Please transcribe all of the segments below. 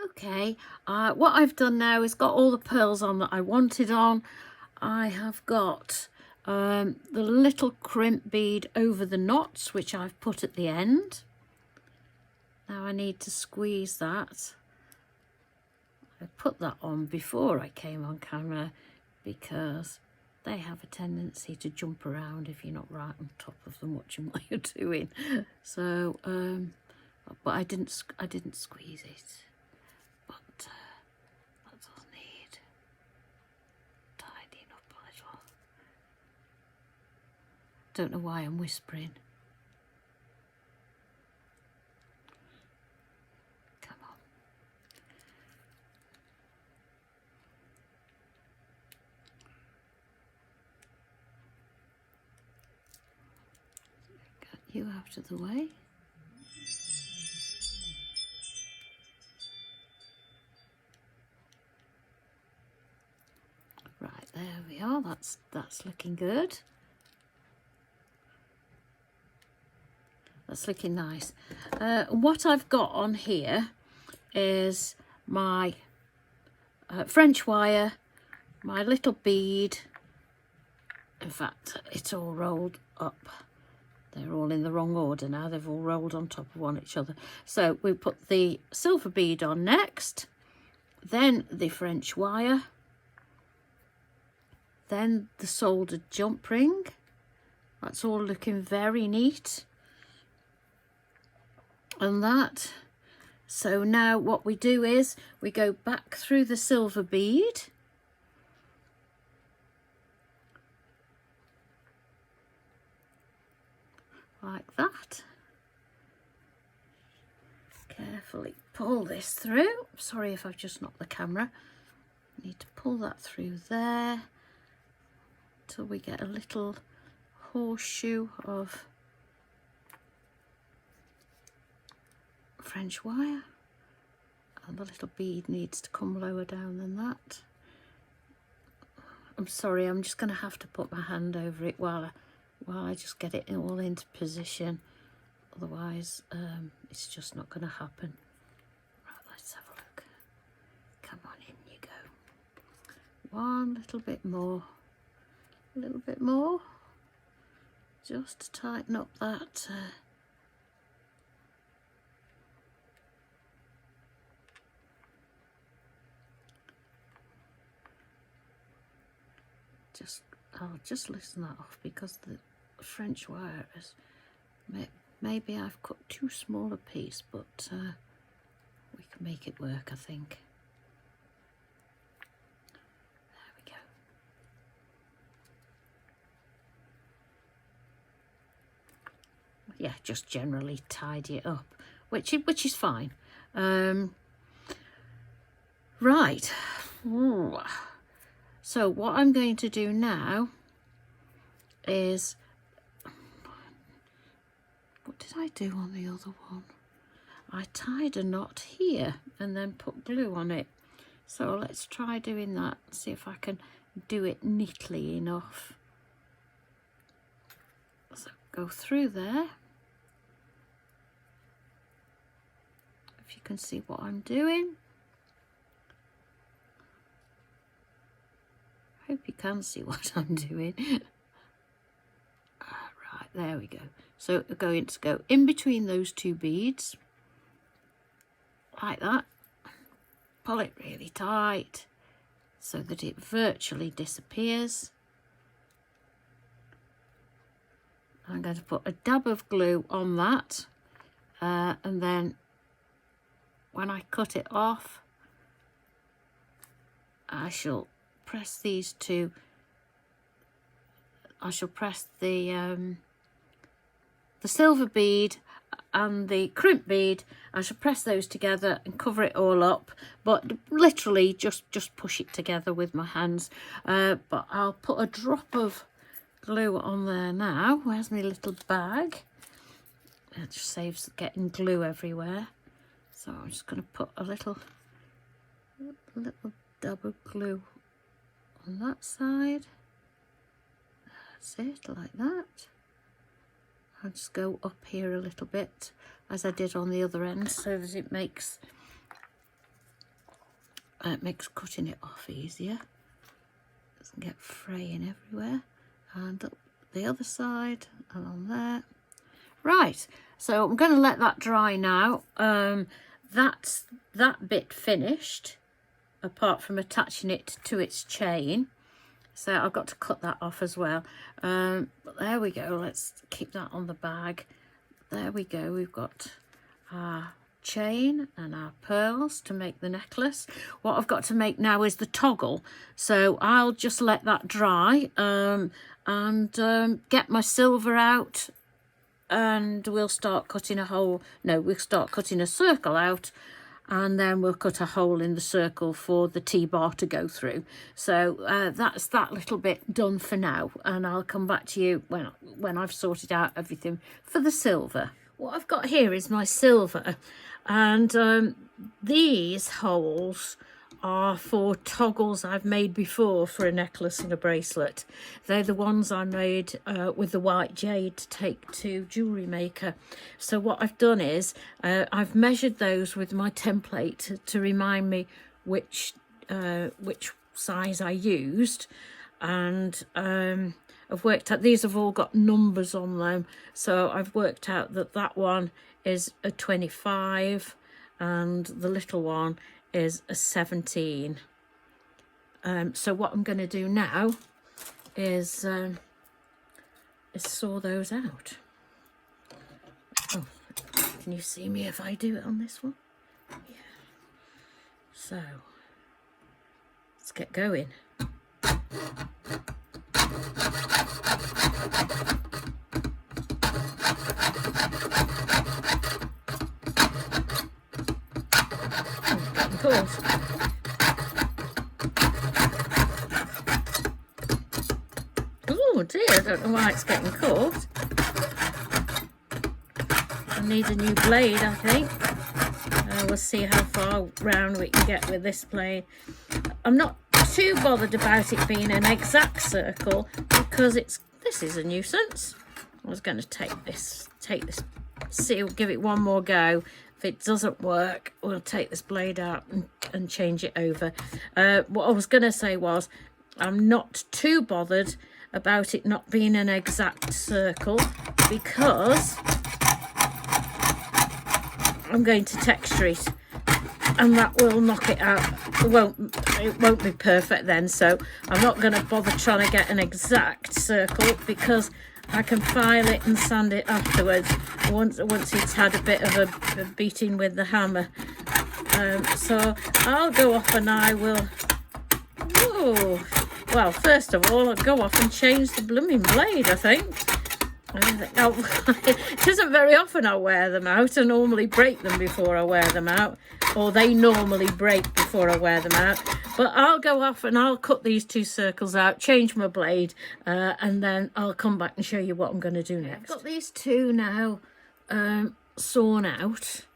Okay, what I've done now is got all the pearls on that I wanted on. I have got the little crimp bead over the knots, which I've put at the end. Now I need to squeeze that. I put that on before I came on camera because they have a tendency to jump around if you're not right on top of them watching what you're doing. So, but I didn't squeeze it. But that does need tidying up a little. Don't know why I'm whispering. Come on. Get you out of the way. Right, there we are. That's looking good. That's looking nice. What I've got on here is my French wire, my little bead. In fact, it's all rolled up. They're all in the wrong order now. They've all rolled on top of one each other. So we put the silver bead on next, then the French wire, then the soldered jump ring. That's all looking very neat. And that. So now what we do is we go back through the silver bead. Like that. Carefully pull this through. Sorry if I've just knocked the camera. Need to pull that through there till we get a little horseshoe of French wire, and the little bead needs to come lower down than that. I'm sorry, I'm just going to have to put my hand over it while I just get it all into position, otherwise it's just not going to happen. Right, let's have a look. Come on, in you go. One little bit more, a little bit more, just to tighten up that I'll just loosen that off because the French wire is, maybe I've cut too small a piece, but we can make it work, I think. There we go. Yeah, just generally tidy it up, which is fine. Right. Ooh. So what I'm going to do now is, what did I do on the other one? I tied a knot here and then put glue on it. So let's try doing that, see if I can do it neatly enough. So go through there. If you can see what I'm doing. Hope you can see what I'm doing. Right, there we go. So we're going to go in between those two beads, like that. Pull it really tight so that it virtually disappears. I'm going to put a dab of glue on that, and then when I cut it off, I shall press these two. I shall press the silver bead and the crimp bead. I shall press those together and cover it all up, but literally just push it together with my hands. But I'll put a drop of glue on there now. Where's my little bag? It just saves getting glue everywhere. So I'm just going to put a little dab of glue on that side. That's it, like that. I'll just go up here a little bit as I did on the other end so that it makes It makes cutting it off easier. Doesn't get fraying everywhere. And up the other side and on there. Right, so I'm going to let that dry now. That's that bit finished, apart from attaching it to its chain. So I've got to cut that off as well. But there we go. Let's keep that on the bag. There we go. We've got our chain and our pearls to make the necklace. What I've got to make now is the toggle. So I'll just let that dry and get my silver out, and we'll start cutting a hole. No, we'll start cutting a circle out, and then we'll cut a hole in the circle for the T-bar to go through. So that's that little bit done for now, and I'll come back to you when I've sorted out everything for the silver. What I've got here is my silver, and these holes are for toggles I've made before for a necklace and a bracelet. They're the ones I made with the white jade to take to jewellery maker. So what I've done is I've measured those with my template to remind me which size I used, and I've worked out these have all got numbers on them. So I've worked out that that one is a 25 and the little one is a 17. So what I'm going to do now is saw those out. Oh, can you see me if I do it on this one? Yeah. So let's get going. Oh dear, I don't know why it's getting caught. I need a new blade, I think. We'll see how far round we can get with this blade. I'm not too bothered about it being an exact circle because this is a nuisance. I was going to take this, see, we'll give it one more go. If it doesn't work, we'll take this blade out and change it over. What I was going to say was I'm not too bothered about it not being an exact circle because I'm going to texture it, and that will knock it out. It won't be perfect then, so I'm not going to bother trying to get an exact circle because I can file it and sand it afterwards once it's had a bit of a beating with the hammer. So I'll go off and I will. Oh, well, first of all, I'll go off and change the blooming blade, I think. It isn't very often I wear them out. I normally break them before I wear them out, or they normally break before I wear them out. But I'll go off and I'll cut these two circles out, change my blade, and then I'll come back and show you what I'm going to do next. I've got these two now sawn out,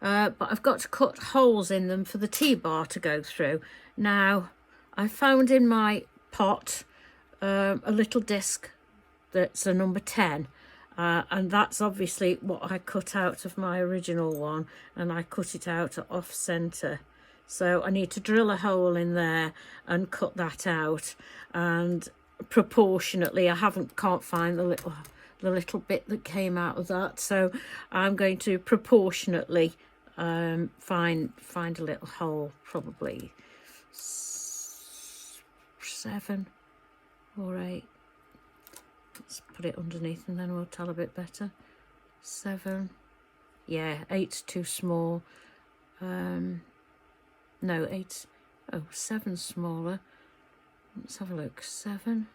but I've got to cut holes in them for the T-bar to go through. Now, I found in my pot a little disc that's a number 10, and that's obviously what I cut out of my original one, and I cut it out off centre. So I need to drill a hole in there and cut that out, and proportionately I can't find the little bit that came out of that, so I'm going to proportionately find a little hole, probably 7 or 8. Let's put it underneath and then we'll tell a bit better. 7. Yeah, 8's too small. No, 8's... Oh, 7's smaller. Let's have a look. 7.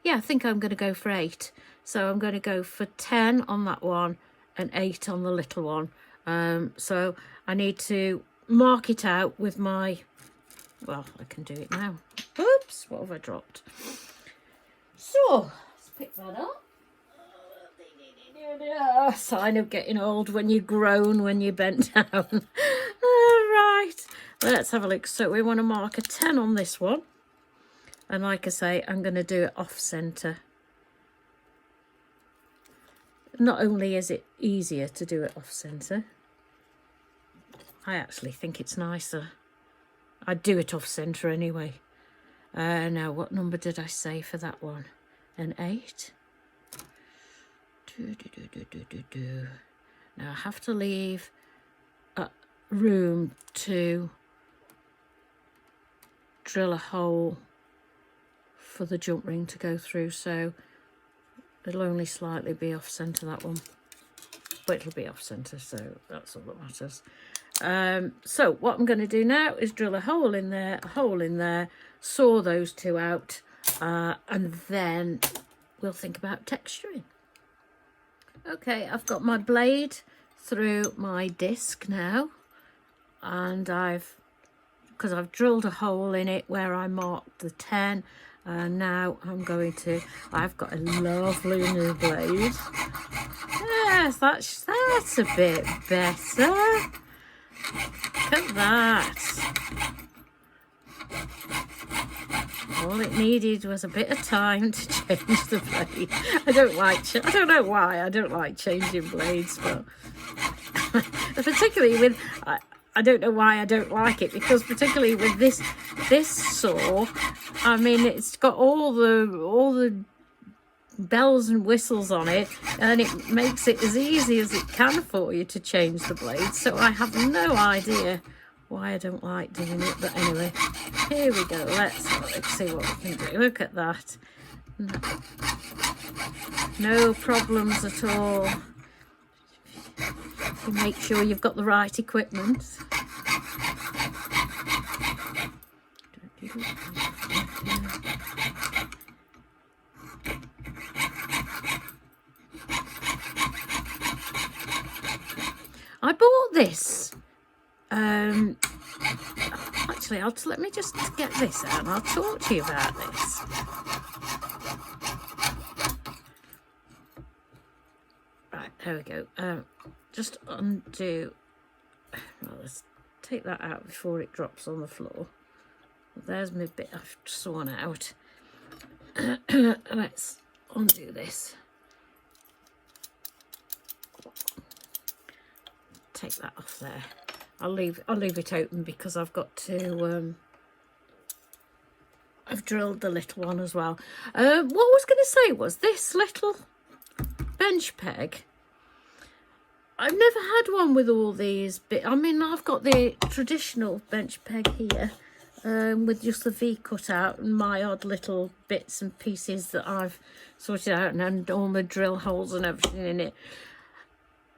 Yeah, I think I'm going to go for 8. So I'm going to go for 10 on that one and 8 on the little one. So I need to mark it out with my... Well, I can do it now. Oops, what have I dropped? So, let's pick that up. Sign of getting old, when you groan, when you bent down. Right, let's have a look. So we want to mark a 10 on this one. And like I say, I'm going to do it off centre. Not only is it easier to do it off centre, I actually think it's nicer. I'd do it off centre anyway. Now, what number did I say for that one? An 8? Now I have to leave room to drill a hole for the jump ring to go through, so it'll only slightly be off centre, that one, but it'll be off centre, so that's all that matters. So what I'm going to do now is drill a hole in there, saw those two out, and then we'll think about texturing. Okay, I've got my blade through my disc now, and because I've drilled a hole in it where I marked the 10, and now I've got a lovely new blade. Yes, that's a bit better. Look at that. All it needed was a bit of time to change the blade. I don't know why I don't like changing blades, but particularly with, I don't know why I don't like it, because particularly with this saw, I mean, it's got all the bells and whistles on it, and it makes it as easy as it can for you to change the blade. So I have no idea why I don't like doing it, but anyway, here we go. Let's see what we can do. Look at that. No problems at all. You make sure you've got the right equipment. I bought this. Actually, let me just get this out and I'll talk to you about this. Right, there we go. Just undo. Well, let's take that out before it drops on the floor. There's my bit I've sawn out. Let's undo this. Take that off there. I'll leave it open because I've got to I've drilled the little one as well. What I was going to say was this little bench peg. I've never had one with all these bits. I mean, I've got the traditional bench peg here, with just the V cut out and my odd little bits and pieces that I've sorted out, and all my drill holes and everything in it.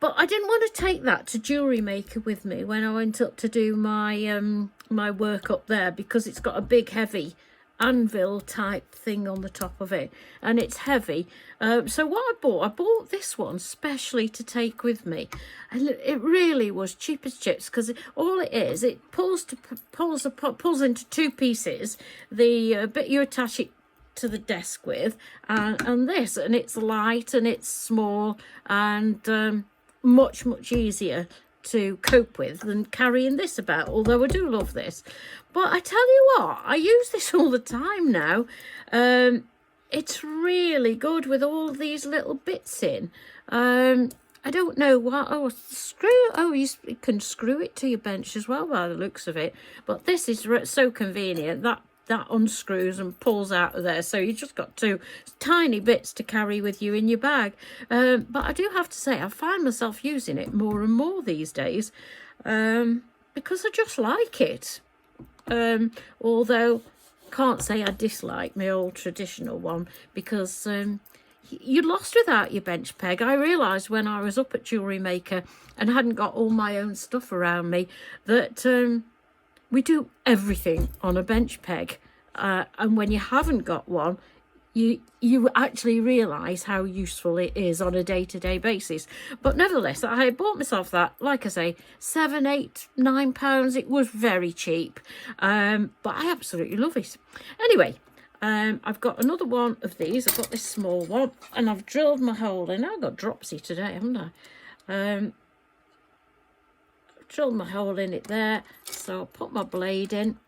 But I didn't want to take that to jewellery maker with me when I went up to do my my work up there, because it's got a big heavy anvil type thing on the top of it, and it's heavy. So what I bought this one specially to take with me, and it really was cheap as chips, because all it is, it pulls into two pieces. The bit you attach it to the desk with, and this, and it's light and it's small, and much easier to cope with than carrying this about, although I do love this. But I tell you what, I use this all the time now. It's really good with all these little bits in. I don't know what. You can screw it to your bench as well by the looks of it. But this is so convenient that unscrews and pulls out of there, so you just got two tiny bits to carry with you in your bag. But I do have to say, I find myself using it more and more these days, because I just like it. Although can't say I dislike my old traditional one, because you're lost without your bench peg. I realised when I was up at Jewellery Maker and hadn't got all my own stuff around me that we do everything on a bench peg, and when you haven't got one, you actually realise how useful it is on a day-to-day basis. But nevertheless, I bought myself that, like I say, £7, £8, £9. It was very cheap, but I absolutely love it. Anyway, I've got another one of these. I've got this small one, and I've drilled my hole in. I've got dropsy today, haven't I? Drilled my hole in it there, so I'll put my blade in,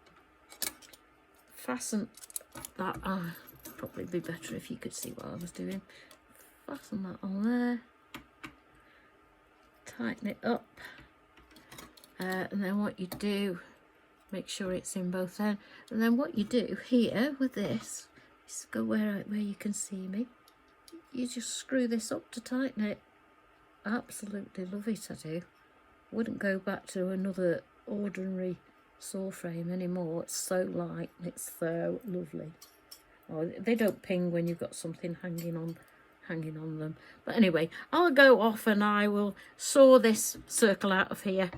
fasten that on. Probably be better if you could see what I was doing. Fasten that on there, tighten it up, and then what you do, make sure it's in both ends, and then what you do here with this is go where you can see me. You just screw this up to tighten it. Absolutely love it, I do. Wouldn't go back to another ordinary saw frame anymore. It's so light and it's so lovely. Oh, they don't ping when you've got something hanging on them. But anyway, I'll go off and I will saw this circle out of here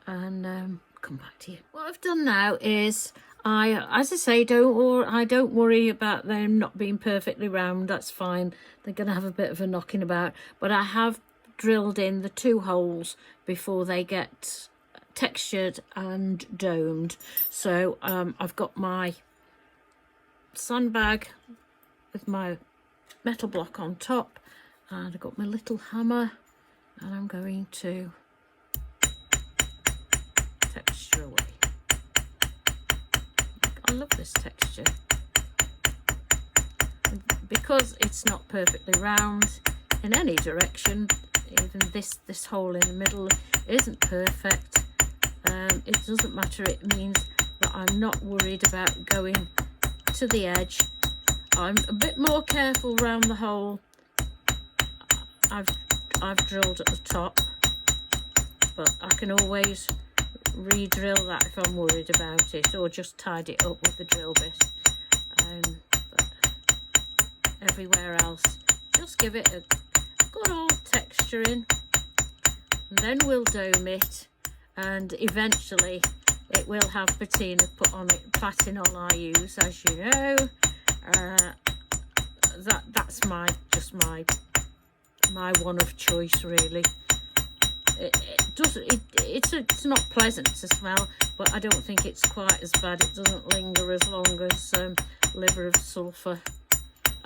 and come back to you. What I've done now is as I say, I don't worry about them not being perfectly round. That's fine. They're going to have a bit of a knocking about, but I have drilled in the 2 holes before they get textured and domed. So I've got my sandbag with my metal block on top, and I've got my little hammer, and I'm going to texture away. I love this texture. And because it's not perfectly round in any direction, even this hole in the middle isn't perfect, it doesn't matter. It means that I'm not worried about going to the edge. I'm a bit more careful around the hole I've drilled at the top, but I can always re-drill that if I'm worried about it, or just tidy it up with the drill bit. But everywhere else, just give it a good old texturing, and then we'll dome it, and eventually it will have patina put on it. Platinol I use, as you know. That's my one of choice, really. It's not pleasant to smell, but I don't think it's quite as bad. It doesn't linger as long as liver of sulphur,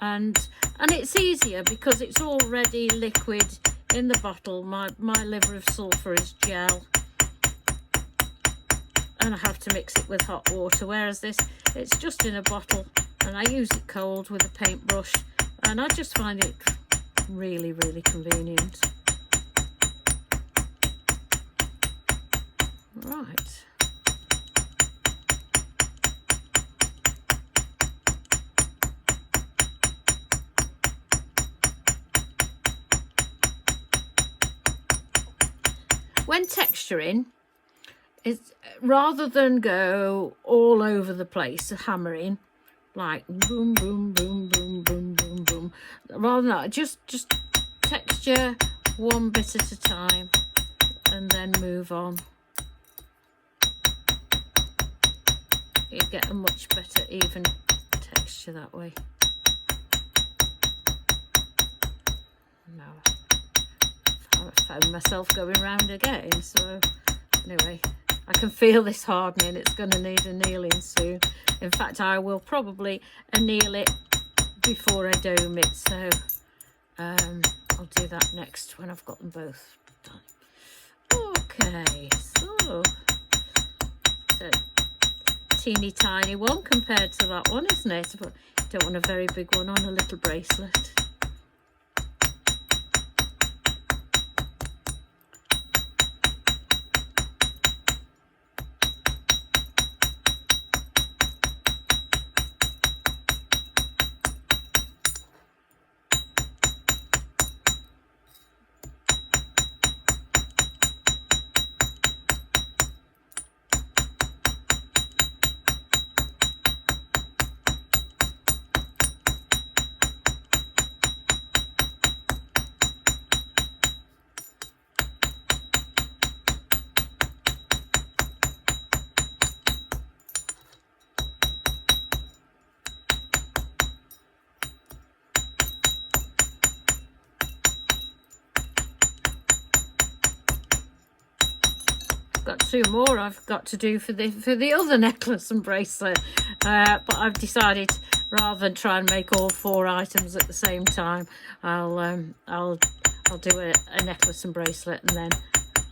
and it's easier because it's already liquid in the bottle. My liver of sulphur is gel, and I have to mix it with hot water, whereas this, it's just in a bottle, and I use it cold with a paintbrush, and I just find it really, really convenient. Right. When texturing, it's rather than go all over the place hammering, like boom, boom, boom, boom, boom, boom, boom, rather than that, just texture one bit at a time and then move on. You get a much better even texture that way. Now I found myself going round again, so anyway, I can feel this hardening. It's going to need annealing soon. In fact, I will probably anneal it before I dome it, so I'll do that next when I've got them both done. Okay, so it's a teeny tiny one compared to that one, isn't it? But I don't want a very big one on a little bracelet. Got 2 more I've got to do for the other necklace and bracelet, but I've decided rather than try and make all 4 items at the same time, I'll do a necklace and bracelet, and then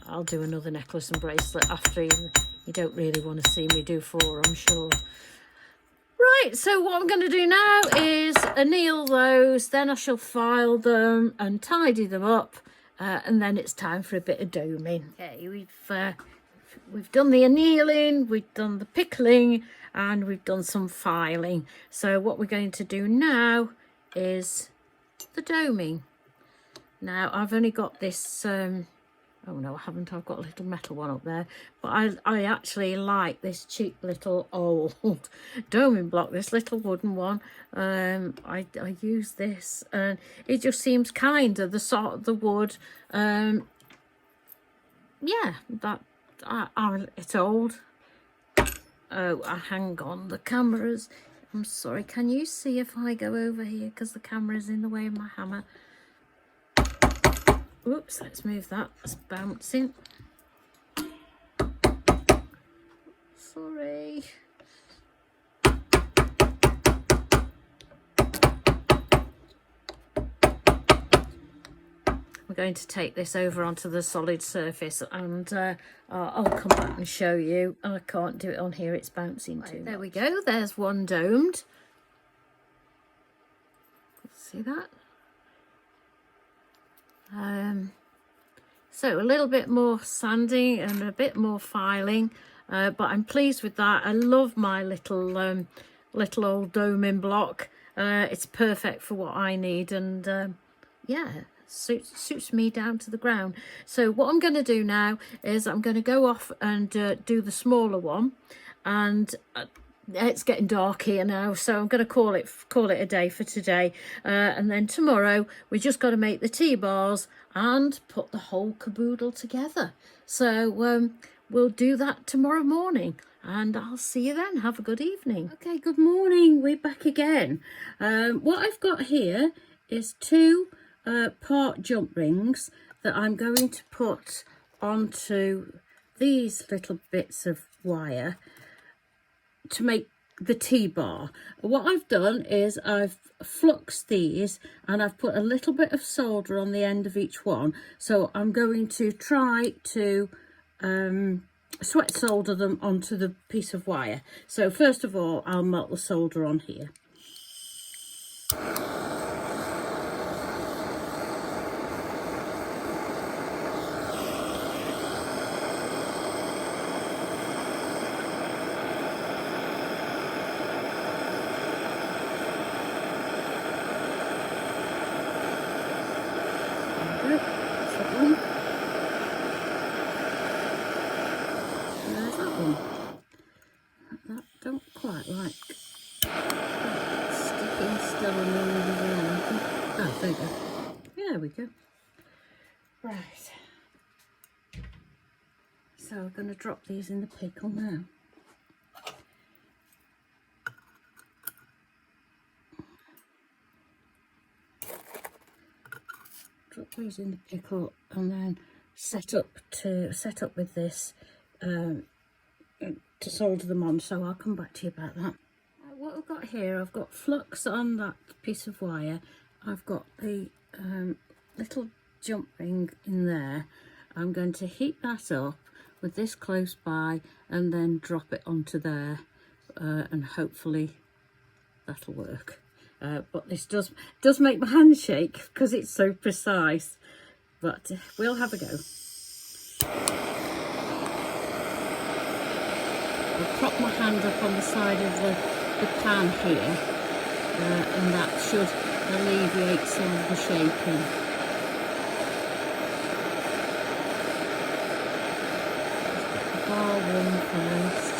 I'll do another necklace and bracelet after. You don't really want to see me do 4, I'm sure. Right, so what I'm going to do now is anneal those, then I shall file them and tidy them up, and then it's time for a bit of doming. Okay, we've we've done the annealing, we've done the pickling, and we've done some filing. So what we're going to do now is the doming. Now I've only got this oh no I haven't, I've got a little metal one up there, but I actually like this cheap little old doming block, this little wooden one. I use this and it just seems kinder, the sort of the wood. Yeah, that it's old. Oh, hang on, the cameras, I'm sorry, can you see if I go over here, because the camera's in the way of my hammer. Oops, let's move that, it's bouncing. Sorry. We're going to take this over onto the solid surface, and I'll come back and show you. I can't do it on here, it's bouncing too much. There we go, there's one domed. See that? So a little bit more sanding and a bit more filing, but I'm pleased with that. I love my little old doming block. It's perfect for what I need, and yeah, suits me down to the ground. So what I'm going to do now is I'm going to go off and do the smaller one, and it's getting dark here now, so I'm going to call it a day for today, and then tomorrow we just got to make the T-bars and put the whole caboodle together. So we'll do that tomorrow morning, and I'll see you then. Have a good evening. Okay, good morning, we're back again. What I've got here is two part jump rings that I'm going to put onto these little bits of wire to make the T-bar. What I've done is I've fluxed these and I've put a little bit of solder on the end of each one, so I'm going to try to sweat solder them onto the piece of wire. So first of all, I'll melt the solder on here. That don't quite like sticking still and moving around. Oh, there we go. There we go. Right. So we're going to drop these in the pickle now. Drop these in the pickle and then set up with this to solder them on, so I'll come back to you about that. What I've got here, I've got flux on that piece of wire, I've got the little jump ring in there. I'm going to heat that up with this close by and then drop it onto there, and hopefully that'll work. But this does make my hand shake because it's so precise, but we'll have a go. I'll prop my hand up on the side of the pan here, and that should alleviate some of the shaking. Just get the bar one first.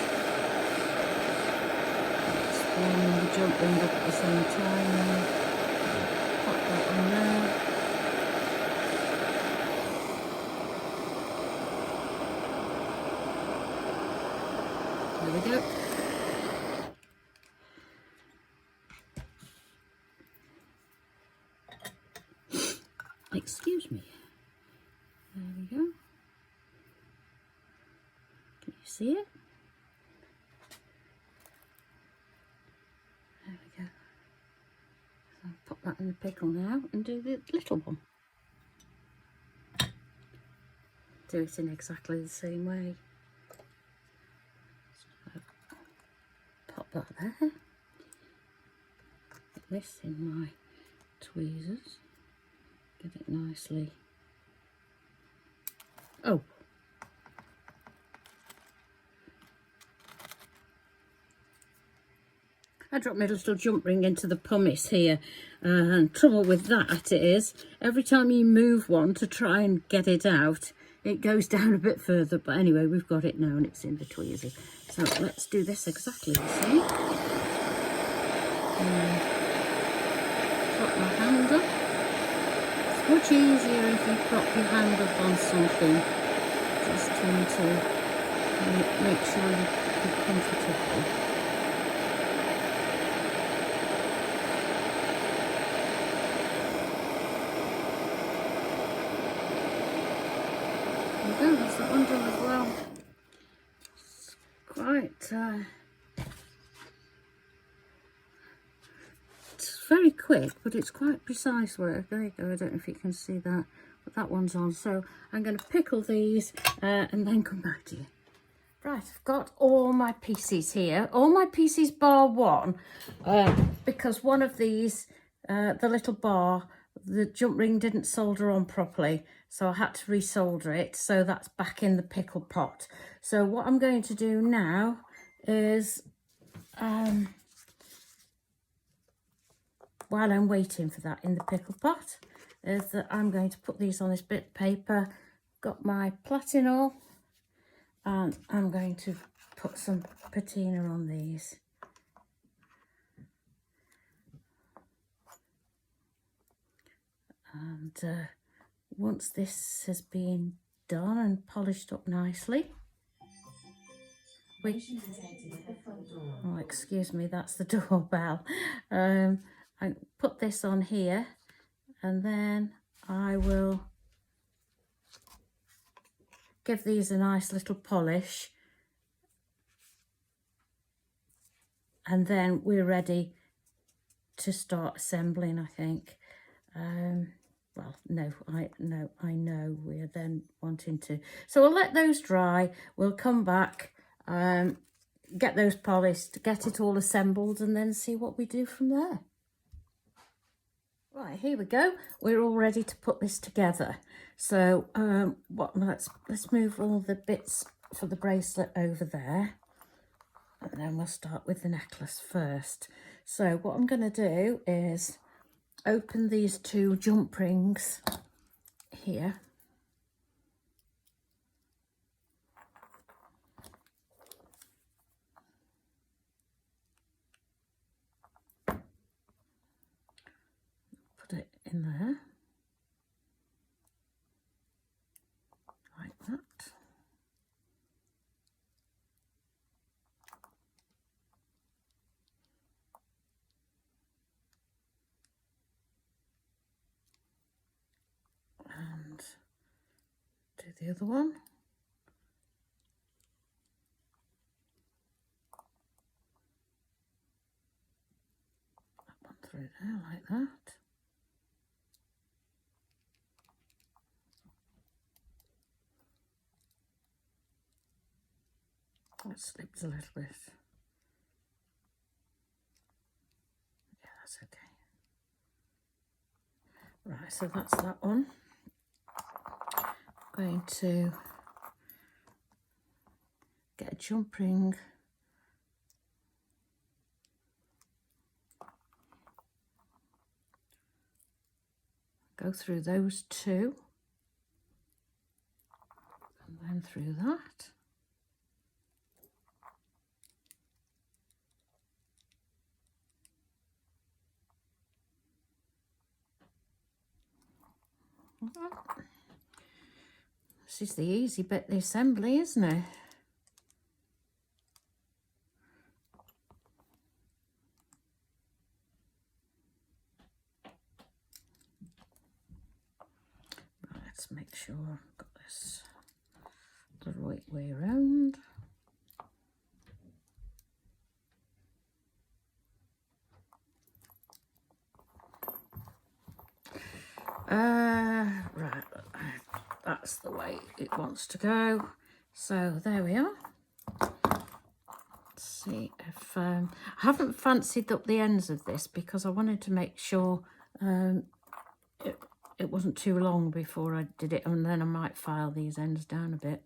One the jump ring up at the same time now. Pop that on there. There we go. Excuse me. There we go. Can you see it? There we go. So I'll pop that in the pickle now and do the little one. Do it in exactly the same way. So pop that there. Put this in my tweezers. Get it nicely. Oh. I dropped my little jump ring into the pumice here, and trouble with that is every time you move one to try and get it out, it goes down a bit further. But anyway, we've got it now and it's in the tweezers. So let's do this exactly the same. Prop my hand up. It's much easier if you prop your hand up on something, just to make sure you're comfortable. There we go, that's that one done as well. It's quite, it's very quick, but it's quite precise work. There you go, I don't know if you can see that, but that one's on. So I'm going to pickle these and then come back to you. Right, I've got all my pieces here, all my pieces bar one, because one of these, the little bar, the jump ring didn't solder on properly, so I had to resolder it. So that's back in the pickle pot. So what I'm going to do now is, while I'm waiting for that in the pickle pot, is that I'm going to put these on this bit of paper. Got my platinol, and I'm going to put some patina on these. And once this has been done and polished up nicely, oh, excuse me, that's the doorbell. I put this on here, and then I will give these a nice little polish, and then we're ready to start assembling, I think. Well, no, I know we're then wanting to. So we'll let those dry. We'll come back, get those polished, get it all assembled, and then see what we do from there. Right, here we go. We're all ready to put this together. So let's move all the bits for the bracelet over there, and then we'll start with the necklace first. So what I'm going to do is open these two jump rings here. Put it in there, like that. And do the other one. That one through there like that. That slipped a little bit. Yeah, that's okay. Right, so that's that one. I'm going to get a jump ring, go through those two, and then through that. This is the easy bit, the assembly, isn't it? Right, let's make sure I've got this the right way around. Right, that's the way it wants to go. So there we are. Let's see if I haven't fancied up the ends of this because I wanted to make sure it wasn't too long before I did it, and then I might file these ends down a bit.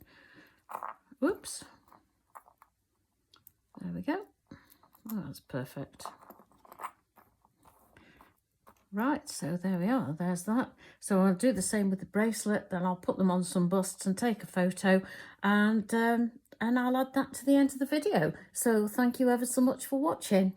Whoops. There we go. Oh, that's perfect. Right, so there we are, there's that. So I'll do the same with the bracelet, then I'll put them on some busts and take a photo, and I'll add that to the end of the video. So thank you ever so much for watching.